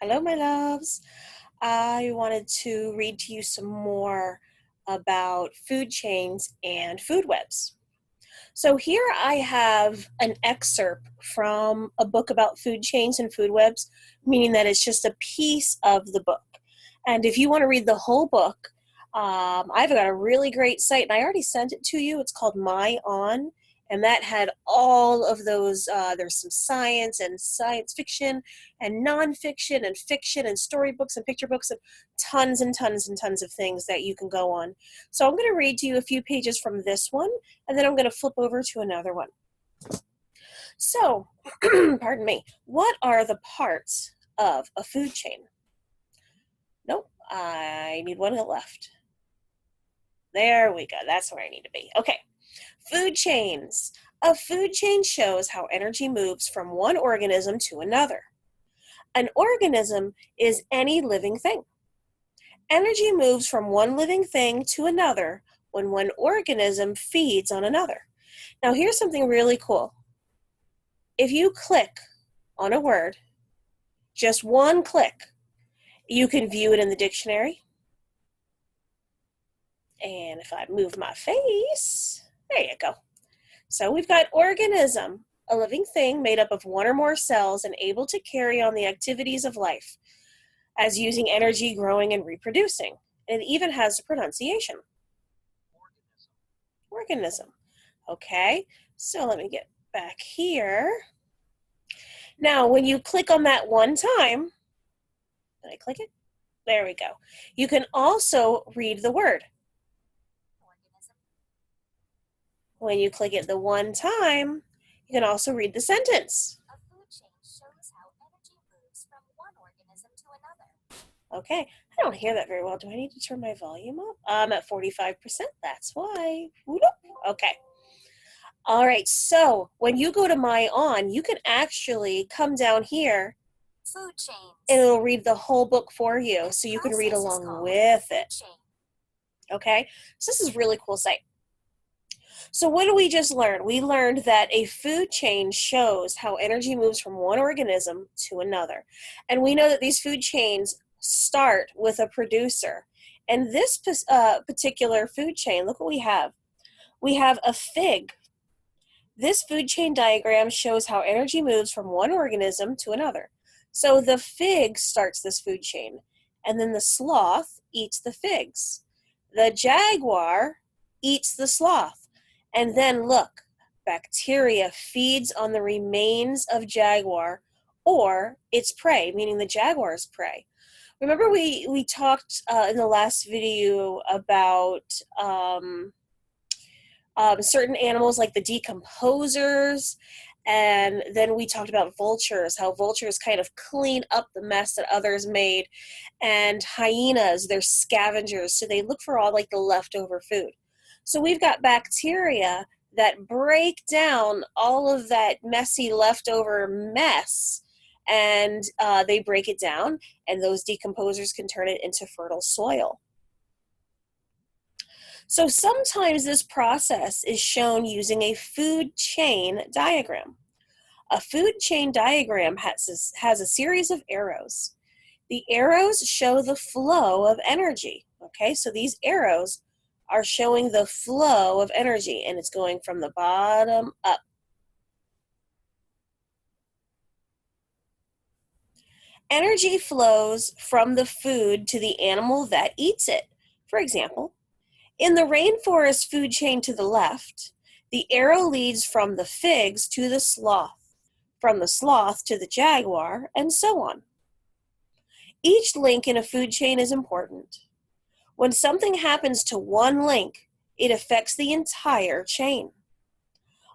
Hello, my loves. I wanted to read to you some more about food chains and food webs. So here I have an excerpt from a book about food chains and food webs, meaning that it's just a piece of the book. And if you want to read the whole book, I've got a really great site, and I already sent it to you. It's called My On, and that had all of those. There's some science fiction and nonfiction and fiction and storybooks and picture books and tons of things that you can go on. So I'm going to read to you a few pages from this one, and then I'm going to flip over to another one. So, pardon me, what are the parts of a food chain? Nope, I need one on the left. There we go. That's where I need to be. Okay. Food chains. A food chain shows how energy moves from one organism to another. An organism is any living thing. Energy moves from one living thing to another when one organism feeds on another. Now, here's something really cool. If you click on a word, just one click, you can view it in the dictionary. And if I move my face, there you go. So we've got organism, a living thing made up of one or more cells and able to carry on the activities of life as using energy, growing, and reproducing. And it even has a pronunciation. Organism. Okay, so let me get back here. Now, when you click on that one time, did I click it? There we go. You can also read the word. When you click it the one time, you can also read the sentence. A food chain shows how energy moves from one organism to another. Okay, I don't hear that very well. Do I need to turn my volume up? I'm at 45%. That's why. Okay. All right, so when you go to My On, you can actually come down here. Food chains. And it'll read the whole book for you, so you can read along with it. Okay, so this is a really cool site. So what did we just learn? We learned that a food chain shows how energy moves from one organism to another. And we know that these food chains start with a producer. And this particular food chain, look what we have. We have a fig. This food chain diagram shows how energy moves from one organism to another. So the fig starts this food chain, and then the sloth eats the figs. The jaguar eats the sloth. And then look, bacteria feeds on the remains of jaguar or its prey, meaning the jaguar's prey. Remember we talked in the last video about certain animals like the decomposers, and then we talked about vultures, how vultures kind of clean up the mess that others made, and hyenas, they're scavengers, so they look for all like the leftover food. So we've got bacteria that break down all of that messy leftover mess, and they break it down, and those decomposers can turn it into fertile soil. So sometimes this process is shown using a food chain diagram. A food chain diagram has a series of arrows. The arrows show the flow of energy. Okay, so these arrows are showing the flow of energy, and it's going from the bottom up. Energy flows from the food to the animal that eats it. For example, in the rainforest food chain to the left, the arrow leads from the figs to the sloth, from the sloth to the jaguar, and so on. Each link in a food chain is important. When something happens to one link, it affects the entire chain.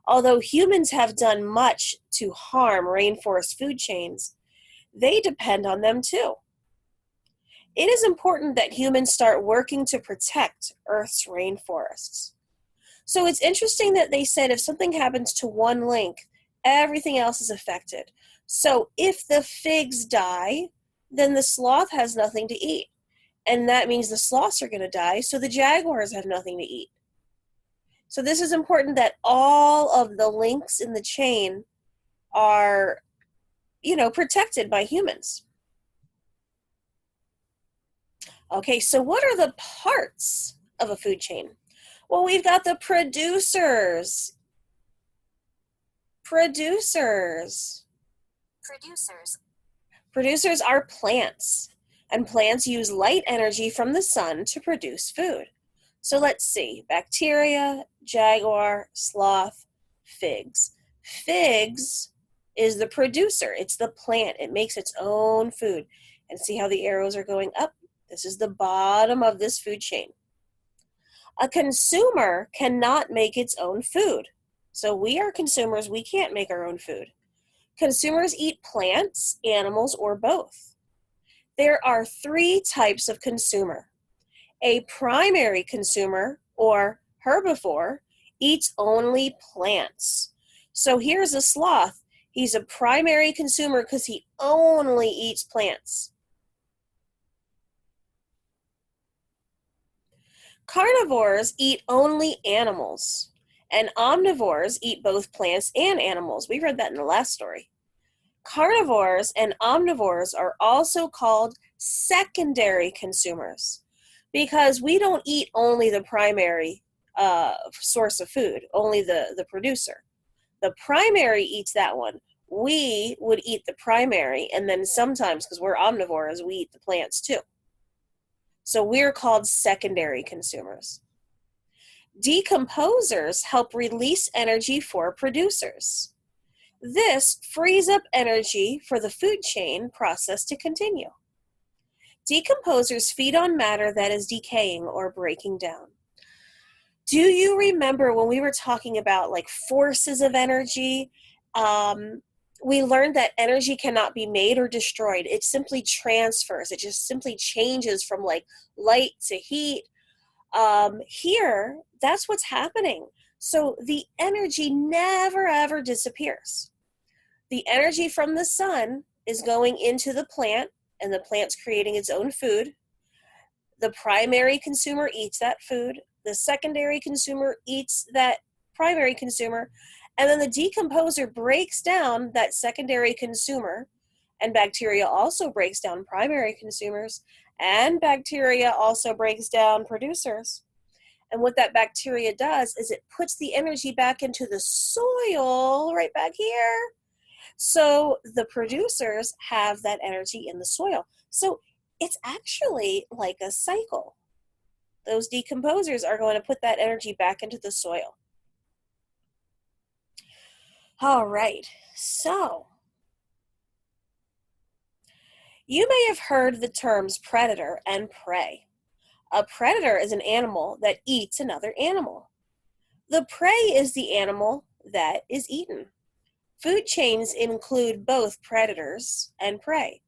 Although humans have done much to harm rainforest food chains, they depend on them too. It is important that humans start working to protect Earth's rainforests. So it's interesting that they said if something happens to one link, everything else is affected. So if the figs die, then the sloth has nothing to eat. And that means the sloths are going to die, so the jaguars have nothing to eat. So this is important that all of the links in the chain are, protected by humans. Okay, so what are the parts of a food chain? Well, we've got the producers. Producers. Producers. Producers are plants, and plants use light energy from the sun to produce food. So let's see, bacteria, jaguar, sloth, figs. Figs is the producer. It's the plant. It makes its own food. And see how the arrows are going up? This is the bottom of this food chain. A consumer cannot make its own food. So we are consumers. We can't make our own food. Consumers eat plants, animals, or both. There are three types of consumer. A primary consumer, or herbivore, eats only plants. So here's a sloth. He's a primary consumer because he only eats plants. Carnivores eat only animals, and omnivores eat both plants and animals. We read that in the last story. Carnivores and omnivores are also called secondary consumers because we don't eat only the primary source of food, only the producer. The primary eats that one. We would eat the primary, and then sometimes, because we're omnivores, we eat the plants too. So we're called secondary consumers. Decomposers help release energy for producers. This frees up energy for the food chain process to continue. Decomposers feed on matter that is decaying or breaking down. Do you remember when we were talking about like forces of energy? We learned that energy cannot be made or destroyed. It simply transfers. It just simply changes from like light to heat. Here, that's what's happening. So the energy never ever disappears. The energy from the sun is going into the plant, and the plant's creating its own food. The primary consumer eats that food. The secondary consumer eats that primary consumer. And then the decomposer breaks down that secondary consumer. And bacteria also breaks down primary consumers. And bacteria also breaks down producers. And what that bacteria does is it puts the energy back into the soil right back here. So the producers have that energy in the soil. So it's actually like a cycle. Those decomposers are going to put that energy back into the soil. All right, so you may have heard the terms predator and prey. A predator is an animal that eats another animal. The prey is the animal that is eaten. Food chains include both predators and prey.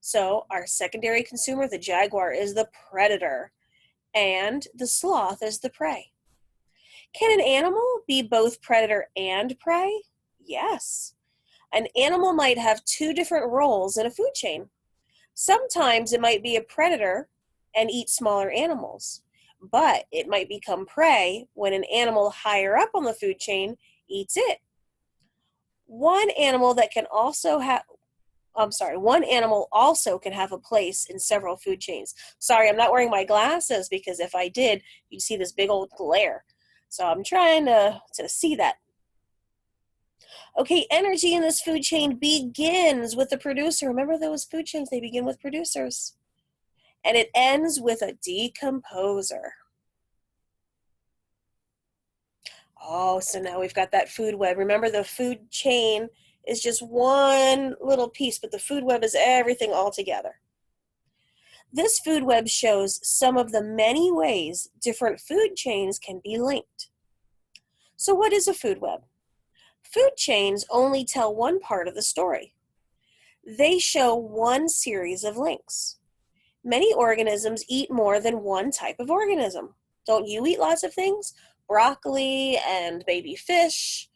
So our secondary consumer, the jaguar, is the predator, and the sloth is the prey. Can an animal be both predator and prey? Yes. An animal might have two different roles in a food chain. Sometimes it might be a predator and eat smaller animals, but it might become prey when an animal higher up on the food chain eats it. One animal also can have a place in several food chains. Sorry, I'm not wearing my glasses because if I did, you'd see this big old glare. So I'm trying to see that. Okay, energy in this food chain begins with the producer. Remember those food chains, they begin with producers. And it ends with a decomposer. Oh, so now we've got that food web. Remember, the food chain is just one little piece, but the food web is everything all together. This food web shows some of the many ways different food chains can be linked. So what is a food web? Food chains only tell one part of the story. They show one series of links. Many organisms eat more than one type of organism. Don't you eat lots of things? Broccoli and baby fish,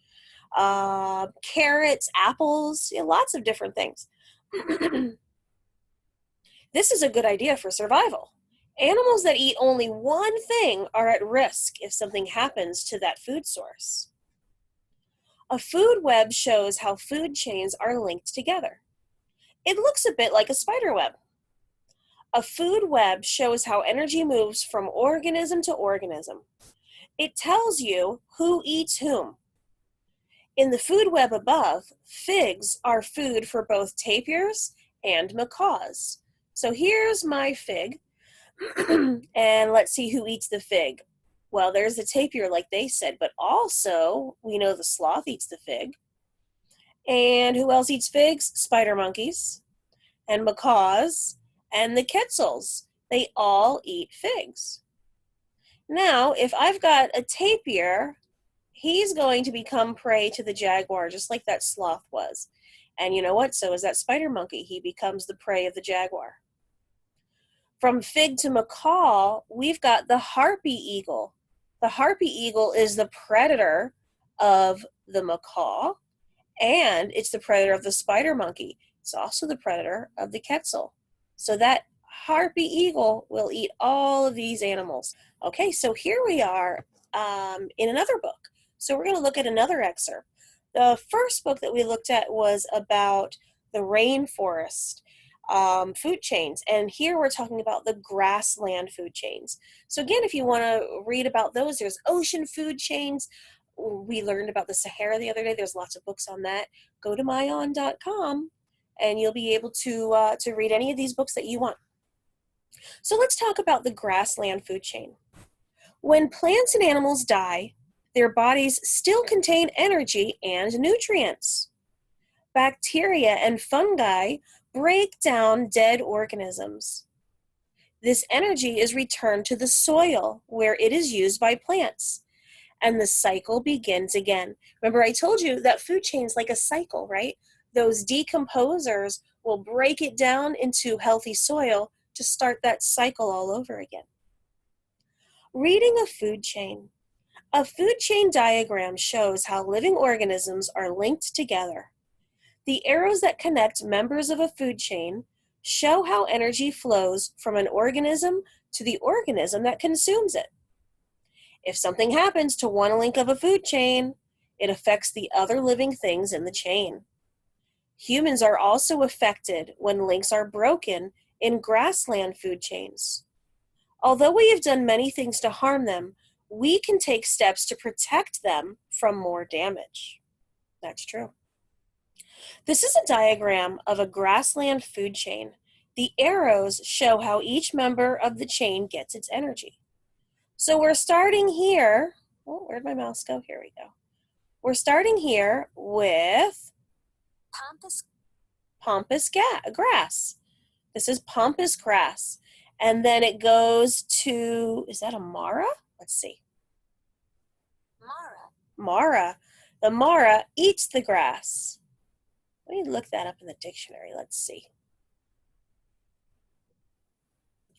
carrots, apples, lots of different things. This is a good idea for survival. Animals that eat only one thing are at risk if something happens to that food source. A food web shows how food chains are linked together. It looks a bit like a spider web. A food web shows how energy moves from organism to organism. It tells you who eats whom. In the food web above, figs are food for both tapirs and macaws. So here's my fig, and let's see who eats the fig. Well, there's the tapir, like they said, but also we know the sloth eats the fig. And who else eats figs? Spider monkeys and macaws and the quetzals. They all eat figs. Now, if I've got a tapir, he's going to become prey to the jaguar, just like that sloth was. And you know what? So is that spider monkey. He becomes the prey of the jaguar. From fig to macaw, we've got the harpy eagle. The harpy eagle is the predator of the macaw, and it's the predator of the spider monkey. It's also the predator of the quetzal. So that harpy eagle will eat all of these animals. Okay, so here we are in another book. So we're going to look at another excerpt. The first book that we looked at was about the rainforest food chains, and here we're talking about the grassland food chains. So again, if you want to read about those, there's ocean food chains. We learned about the Sahara the other day. There's lots of books on that. Go to myon.com and you'll be able to read any of these books that you want. So let's talk about the grassland food chain. When plants and animals die, their bodies still contain energy and nutrients. Bacteria and fungi break down dead organisms. This energy is returned to the soil where it is used by plants, and the cycle begins again. Remember, I told you that food chain is like a cycle, right? Those decomposers will break it down into healthy soil to start that cycle all over again. Reading a food chain. A food chain diagram shows how living organisms are linked together. The arrows that connect members of a food chain show how energy flows from an organism to the organism that consumes it. If something happens to one link of a food chain, it affects the other living things in the chain. Humans are also affected when links are broken in grassland food chains. Although we have done many things to harm them, we can take steps to protect them from more damage. That's true. This is a diagram of a grassland food chain. The arrows show how each member of the chain gets its energy. So we're starting here. Oh, where'd my mouse go? Here we go. We're starting here with pampas grass. This is pampas grass. And then it goes to, is that a Mara? Let's see. Mara. The Mara eats the grass. Let me look that up in the dictionary. Let's see.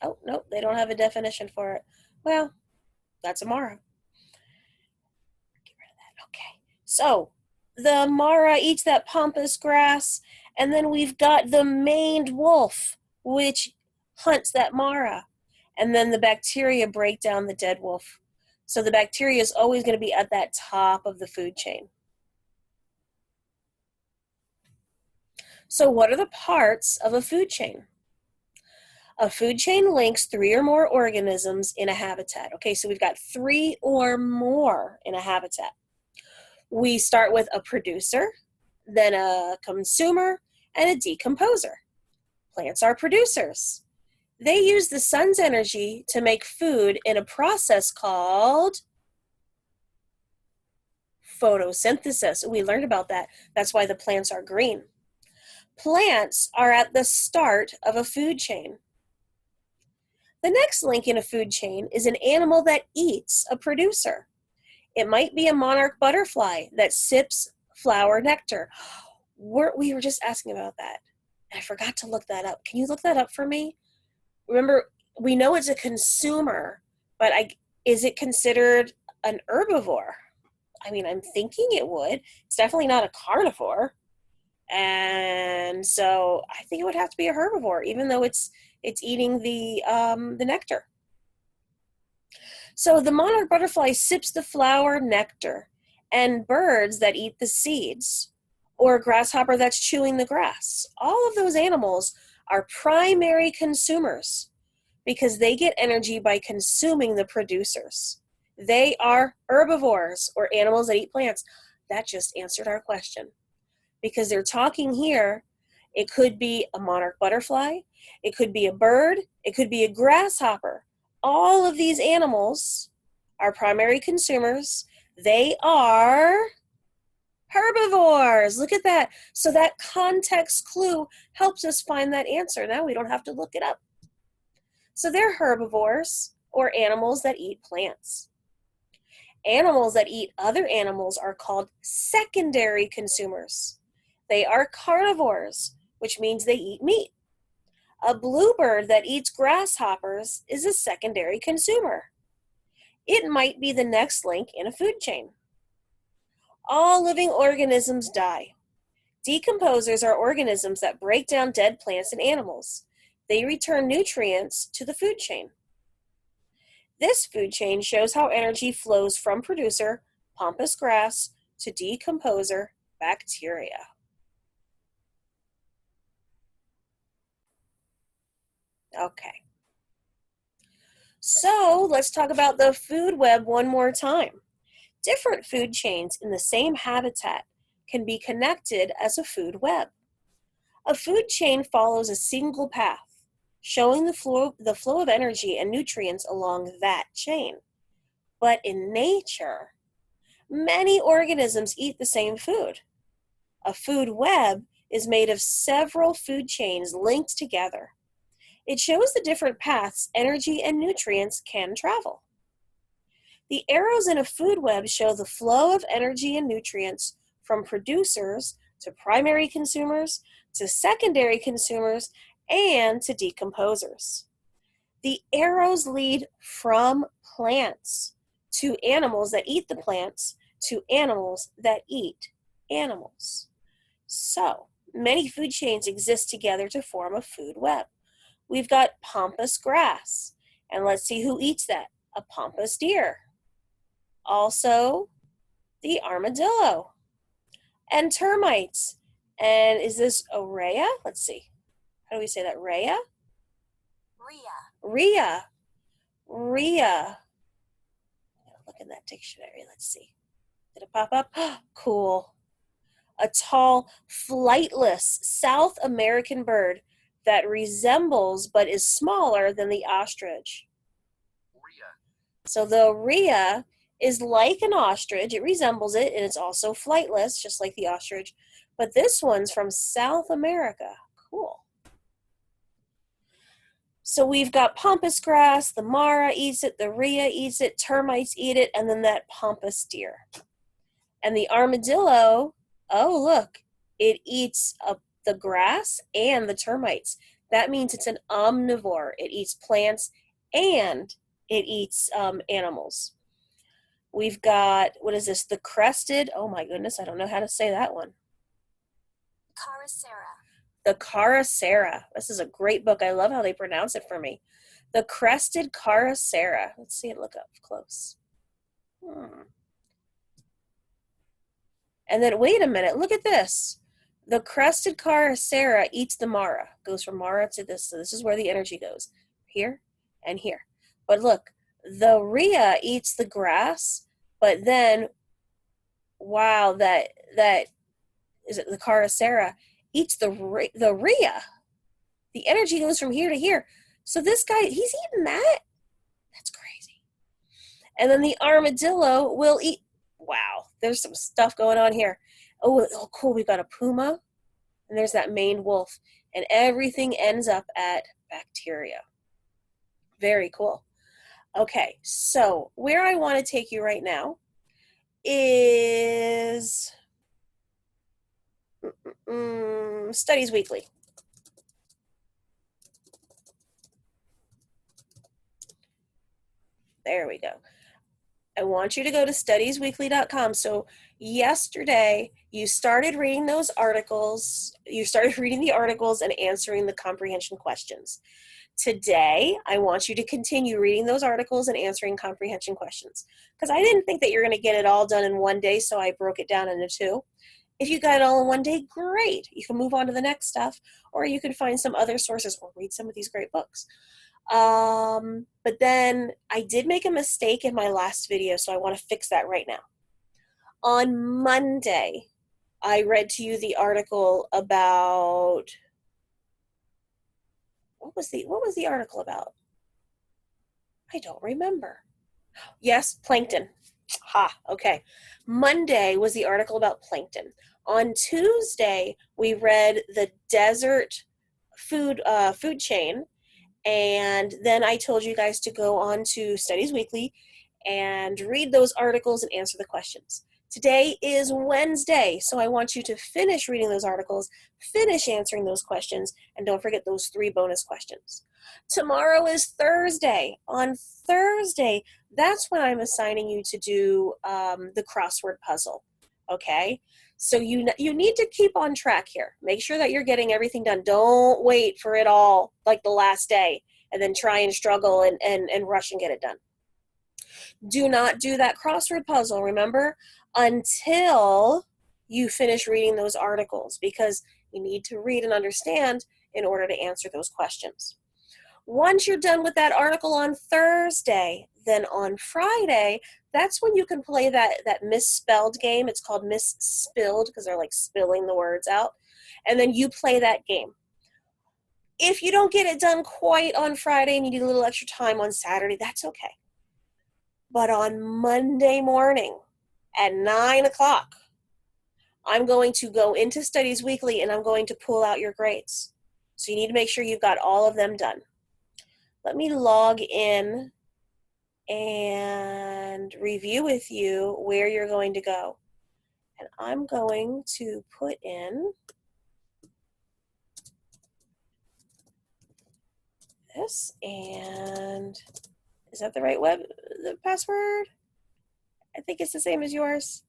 Oh, no, they don't have a definition for it. Well, that's a Mara. Get rid of that. Okay. So the Mara eats that pampas grass, and then we've got the maned wolf, which hunts that Mara. And then the bacteria break down the dead wolf. So the bacteria is always going to be at that top of the food chain. So what are the parts of a food chain? A food chain links 3 or more organisms in a habitat. Okay, so we've got 3 or more in a habitat. We start with a producer, then a consumer, and a decomposer. Plants are producers. They use the sun's energy to make food in a process called photosynthesis. We learned about that. That's why the plants are green. Plants are at the start of a food chain. The next link in a food chain is an animal that eats a producer. It might be a monarch butterfly that sips flower nectar. We were just asking about that. I forgot to look that up. Can you look that up for me? Remember, we know it's a consumer, but is it considered an herbivore? I mean, I'm thinking it would. It's definitely not a carnivore. And so I think it would have to be a herbivore, even though it's eating the nectar. So the monarch butterfly sips the flower nectar, and birds that eat the seeds, or a grasshopper that's chewing the grass. All of those animals are primary consumers because they get energy by consuming the producers. They are herbivores, or animals that eat plants. That just answered our question. Because they're talking here, it could be a monarch butterfly, it could be a bird, it could be a grasshopper. All of these animals are primary consumers. They are herbivores. Look at that. So that context clue helps us find that answer. Now we don't have to look it up. So they're herbivores, or animals that eat plants. Animals that eat other animals are called secondary consumers. They are carnivores, which means they eat meat. A bluebird that eats grasshoppers is a secondary consumer. It might be the next link in a food chain. All living organisms die. Decomposers are organisms that break down dead plants and animals. They return nutrients to the food chain. This food chain shows how energy flows from producer, pampas grass, to decomposer, bacteria. Okay. So let's talk about the food web one more time. Different food chains in the same habitat can be connected as a food web. A food chain follows a single path, showing the flow of energy and nutrients along that chain. But in nature, many organisms eat the same food. A food web is made of several food chains linked together. It shows the different paths energy and nutrients can travel. The arrows in a food web show the flow of energy and nutrients from producers to primary consumers to secondary consumers and to decomposers. The arrows lead from plants to animals that eat the plants to animals that eat animals. So, many food chains exist together to form a food web. We've got pampas grass, and let's see who eats that. A pampas deer. Also, the armadillo. And termites. And is this Orea? Let's see. How do we say that? Rhea? Rhea. Rhea. Look in that dictionary. Let's see. Did it pop up? Cool. A tall, flightless South American bird that resembles but is smaller than the ostrich. So the rhea is like an ostrich. It resembles it, and it's also flightless, just like the ostrich. But this one's from South America. Cool. So we've got pampas grass, the mara eats it, the rhea eats it, termites eat it, and then that pampas deer. And the armadillo, oh look, it eats the grass and the termites. That means it's an omnivore. It eats plants and it eats animals. We've got, what is this? The crested, oh my goodness, I don't know how to say that one. Caracera. The Caracera. This is a great book. I love how they pronounce it for me. The crested Caracera. Let's see it look up close. And then wait a minute, look at this. The crested Caracera eats the mara. Goes from mara to this. So this is where the energy goes. Here and here. But look, the rhea eats the grass, but then, wow, that is it the Caracera eats the rhea. The energy goes from here to here. So this guy, he's eating that? That's crazy. And then the armadillo will eat, wow, there's some stuff going on here. Oh, cool, we've got a puma, and there's that maned wolf, and everything ends up at bacteria. Very cool. Okay, so where I want to take you right now is Studies Weekly. There we go. I want you to go to studiesweekly.com. So yesterday, you started reading those articles. You started reading the articles and answering the comprehension questions. Today, I want you to continue reading those articles and answering comprehension questions. Because I didn't think that you're going to get it all done in one day, so I broke it down into two. If you got it all in one day, great. You can move on to the next stuff, or you can find some other sources or read some of these great books. But then I did make a mistake in my last video, so I want to fix that right now. On Monday, I read to you the article about what was the article about? I don't remember. Yes, plankton. Ha, okay. Monday was the article about plankton. On Tuesday, we read the desert food chain, and then I told you guys to go on to Studies Weekly and read those articles and answer the questions. Today is Wednesday, so I want you to finish reading those articles, finish answering those questions, and don't forget those 3 bonus questions. Tomorrow is Thursday. On Thursday, that's when I'm assigning you to do the crossword puzzle, okay? So you need to keep on track here. Make sure that you're getting everything done. Don't wait for it all like the last day and then try and struggle and rush and get it done. Do not do that crossword puzzle, remember, until you finish reading those articles, because you need to read and understand in order to answer those questions. Once you're done with that article on Thursday, then on Friday, that's when you can play that misspelled game. It's called misspilled because they're like spilling the words out. And then you play that game. If you don't get it done quite on Friday and you need a little extra time on Saturday, that's okay. But on Monday morning at 9 o'clock, I'm going to go into Studies Weekly and I'm going to pull out your grades. So you need to make sure you've got all of them done. Let me log in and review with you where you're going to go. And I'm going to put in this, and is that the right the password? I think it's the same as yours.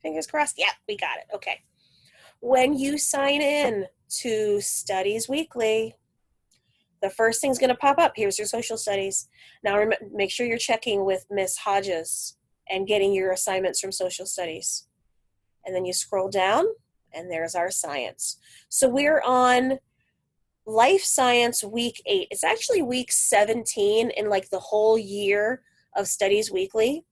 Fingers crossed. Yeah, we got it. Okay. When you sign in to Studies Weekly, the first thing's going to pop up. Here's your social studies. Now, make sure you're checking with Miss Hodges and getting your assignments from social studies. And then you scroll down, and there's our science. So we're on Life Science Week 8. It's actually week 17 in like the whole year of Studies Weekly,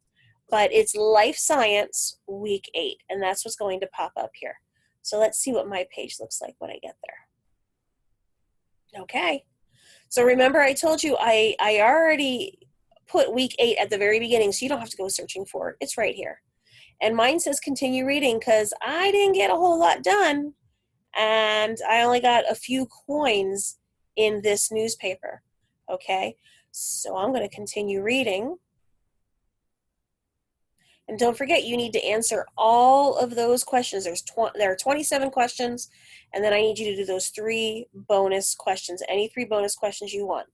but it's Life Science Week 8, and that's what's going to pop up here. So let's see what my page looks like when I get there. Okay. So remember I told you I already put week 8 at the very beginning, so you don't have to go searching for it. It's right here. And mine says continue reading because I didn't get a whole lot done, and I only got a few coins in this newspaper. Okay, so I'm going to continue reading. And don't forget, you need to answer all of those questions. There are 27 questions, and then I need you to do those 3 bonus questions, any 3 bonus questions you want.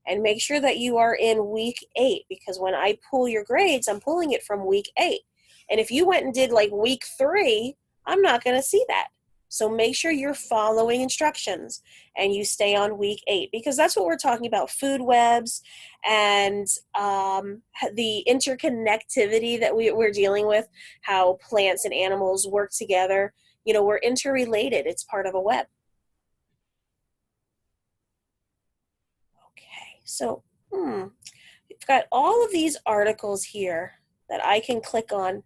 And make sure that you are in week 8, because when I pull your grades, I'm pulling it from week 8. And if you went and did like week 3, I'm not going to see that. So make sure you're following instructions and you stay on week 8, because that's what we're talking about, food webs and the interconnectivity that we're dealing with, how plants and animals work together. You know, we're interrelated. It's part of a web. Okay, so we've got all of these articles here that I can click on.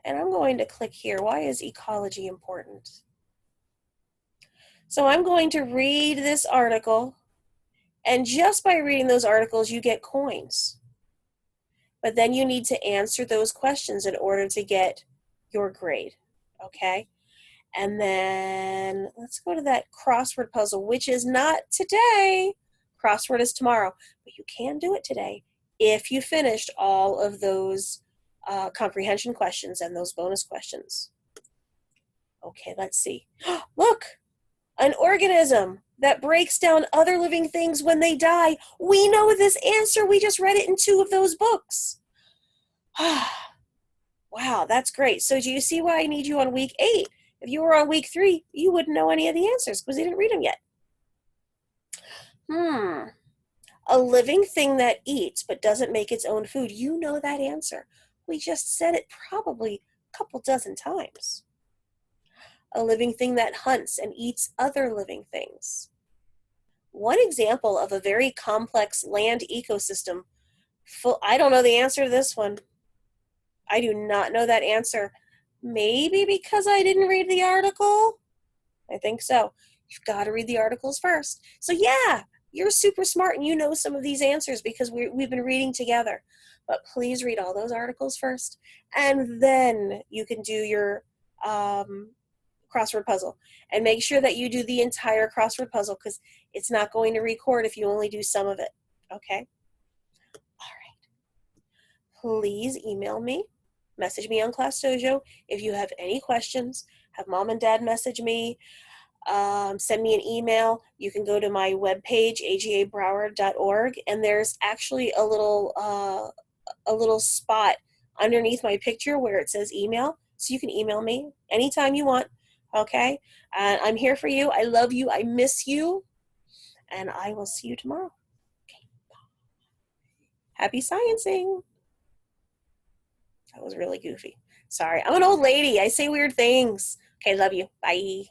And I'm going to click here. Why is ecology important? So I'm going to read this article, and just by reading those articles, you get coins. But then you need to answer those questions in order to get your grade, okay? And then let's go to that crossword puzzle, which is not today. Crossword is tomorrow, but you can do it today if you finished all of those comprehension questions and those bonus questions. Okay, let's see. Look, an organism that breaks down other living things when they die. We know this answer. We just read it in 2 of those books. Wow, that's great. So do you see why I need you on week 8? If you were on week 3, you wouldn't know any of the answers because you didn't read them yet. A living thing that eats but doesn't make its own food. You know that answer. We just said it probably A couple dozen times. A living thing that hunts and eats other living things. One example of a very complex land ecosystem. I don't know the answer to this one. I do not know that answer. Maybe because I didn't read the article? I think so. You've got to read the articles first. So yeah, you're super smart and you know some of these answers because we've been reading together. But please read all those articles first, and then you can do your crossword puzzle. And make sure that you do the entire crossword puzzle because it's not going to record if you only do some of it. Okay? All right. Please email me, message me on Class Dojo if you have any questions. Have mom and dad message me. Send me an email. You can go to my webpage, agabroward.org, and there's actually a little spot underneath my picture where it says email, so you can email me anytime you want. Okay, I'm here for you. I love you. I miss you, and I will see you tomorrow. Okay. Happy sciencing. That was really goofy. Sorry, I'm an old lady. I say weird things. Okay, love you. Bye.